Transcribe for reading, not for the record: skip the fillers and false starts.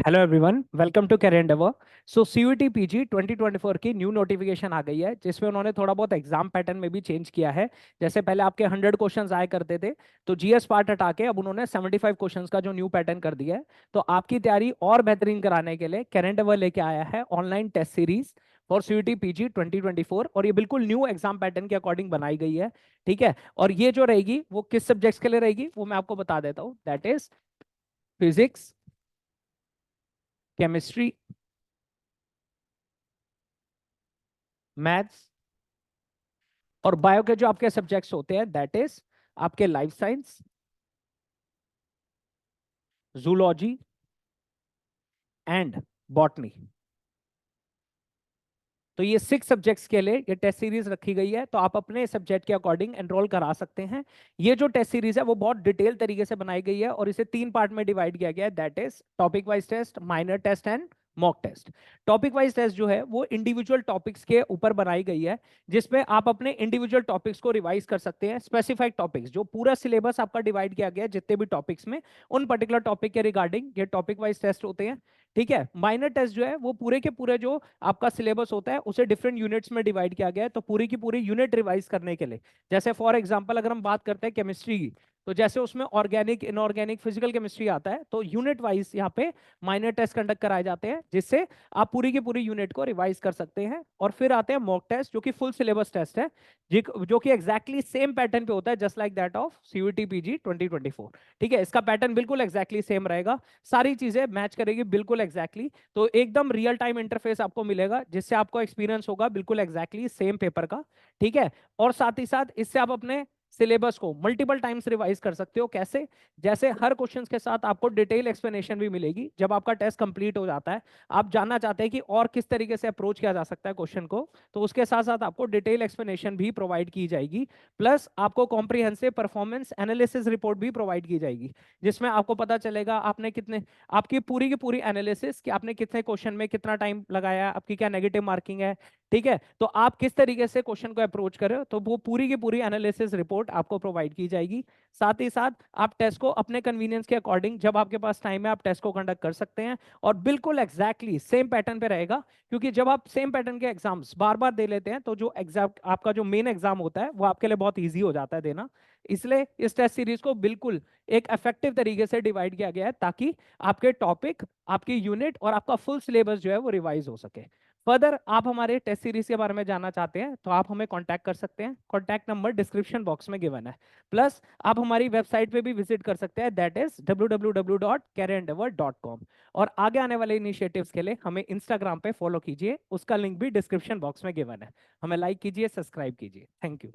Hello everyone, welcome to career endeavour. So CUET PG 2024 की new notification आ गई है, जिसमें उन्होंने थोड़ा बहुत एग्जाम पैटर्न में भी चेंज किया है। जैसे पहले आपके 100 क्वेश्चंस आए करते थे, तो जीएस पार्ट हटा के अब उन्होंने 75 क्वेश्चंस का जो न्यू पैटर्न कर दिया है। तो आपकी तैयारी और बेहतरीन कराने के लिए कैरियर एंडेवर लेके आया है online test series for CUET PG 2024, और ये बिल्कुल न्यू एग्जाम पैटर्न के अकॉर्डिंग बनाई गई है। ठीक है, और ये जो रहेगी वो किस सब्जेक्ट्स के लिए रहेगी वो मैं आपको बता देता हूँ। That is physics, chemistry, maths और बायो के जो आपके सब्जेक्ट्स होते हैं, दैट इज आपके life science, zoology and botany. तो ये 6 सब्जेक्ट्स के लिए ये टेस्ट सीरीज रखी गई है, तो आप अपने सब्जेक्ट के अकॉर्डिंग एनरोल करा सकते हैं। ये जो टेस्ट सीरीज है वो बहुत डिटेल तरीके से बनाई गई है, और इसे 3 पार्ट में डिवाइड किया गया है। That is topic wise test, minor test and mock test. Topic wise test जो है वो इंडिविजुअल टॉपिक्स के ऊपर बनाई गई है, जिसमें आप अपने इंडिविजुअल टॉपिक्स को रिवाइज कर सकते हैं। स्पेसिफाइड टॉपिक्स, जो पूरा सिलेबस आपका डिवाइड किया गया है जितने भी टॉपिक्स में, उन पर्टिकुलर टॉपिक के रिगार्डिंग ये टॉपिक वाइज टेस्ट होते हैं। ठीक है, माइनर टेस्ट जो है वो पूरे के पूरे जो आपका सिलेबस होता है उसे डिफरेंट यूनिट्स में डिवाइड किया गया है, तो पूरी की पूरी यूनिट रिवाइज करने के लिए। जैसे फॉर एग्जांपल अगर हम बात करते हैं केमिस्ट्री की, तो जैसे उसमें ऑर्गेनिक, इनऑर्गेनिक, फिजिकल केमिस्ट्री आता है, तो यूनिट वाइज यहाँ पे माइनर टेस्ट कंडक्ट कराए जाते हैं, जिससे आप पूरी की पूरी यूनिट को रिवाइज कर सकते हैं। और फिर आते हैं मॉक टेस्ट, जो कि फुल सिलेबस टेस्ट है, जो कि एग्जैक्टली सेम पैटर्न पे होता है, just like that of CUET PG 2024। ठीक है, इसका पैटर्न बिल्कुल एग्जैक्टली सेम रहेगा, सारी चीजें मैच करेगी बिल्कुल एग्जैक्टली। तो एकदम रियल टाइम इंटरफेस आपको मिलेगा, जिससे आपको एक्सपीरियंस होगा बिल्कुल एग्जैक्टली सेम पेपर का। ठीक है, और साथ ही साथ इससे आप अपने सिलेबस को मल्टीपल टाइम्स रिवाइज कर सकते हो। कैसे? जैसे हर क्वेश्चंस के साथ आपको डिटेल एक्सप्लेनेशन भी मिलेगी। जब आपका टेस्ट कंप्लीट हो जाता है, आप जानना चाहते हैं कि और किस तरीके से अप्रोच किया जा सकता है क्वेश्चन को, तो उसके साथ साथ आपको डिटेल एक्सप्लेनेशन भी प्रोवाइड की जाएगी। प्लस आपको कॉम्प्रिहेंसिव परफॉर्मेंस एनालिसिस रिपोर्ट भी प्रोवाइड की जाएगी, जिसमें आपको पता चलेगा आपने कितने, आपकी पूरी की पूरी एनालिसिस कि आपने कितने क्वेश्चन में कितना टाइम लगाया, आपकी क्या नेगेटिव मार्किंग है। ठीक है, तो आप किस तरीके से क्वेश्चन को अप्रोच कर रहे हो, तो वो पूरी की पूरी एनालिसिस रिपोर्ट आपको प्रोवाइड की जाएगी। साथ ही साथ आप टेस्ट को अपने कन्वीनियंस के अकॉर्डिंग, जब आपके पास टाइम है, आप टेस्ट को कंडक्ट कर सकते हैं, और बिल्कुल एग्जैक्टली सेम पैटर्न पे रहेगा। क्योंकि जब आप सेम पैटर्न के एग्जाम्स बार बार दे लेते हैं, तो जो एग्जाम आपका जो मेन एग्जाम होता है वो आपके लिए बहुत ईजी हो जाता है देना। इसलिए इस टेस्ट सीरीज को बिल्कुल एक इफेक्टिव तरीके से डिवाइड किया गया है, ताकि आपके टॉपिक, आपकी यूनिट और आपका फुल सिलेबस जो है वो रिवाइज हो सके। फर्दर आप हमारे टेस्ट सीरीज के बारे में जानना चाहते हैं, तो आप हमें कांटेक्ट कर सकते हैं। कांटेक्ट नंबर डिस्क्रिप्शन बॉक्स में गिवन है। प्लस आप हमारी वेबसाइट पे भी विजिट कर सकते हैं, दैट इज www.careerendeavor.com। और आगे आने वाले इनिशिएटिव्स के लिए हमें इंस्टाग्राम पे फॉलो कीजिए, उसका लिंक भी डिस्क्रिप्शन बॉक्स में गिवन है। हमें लाइक कीजिए, सब्सक्राइब कीजिए। Thank you.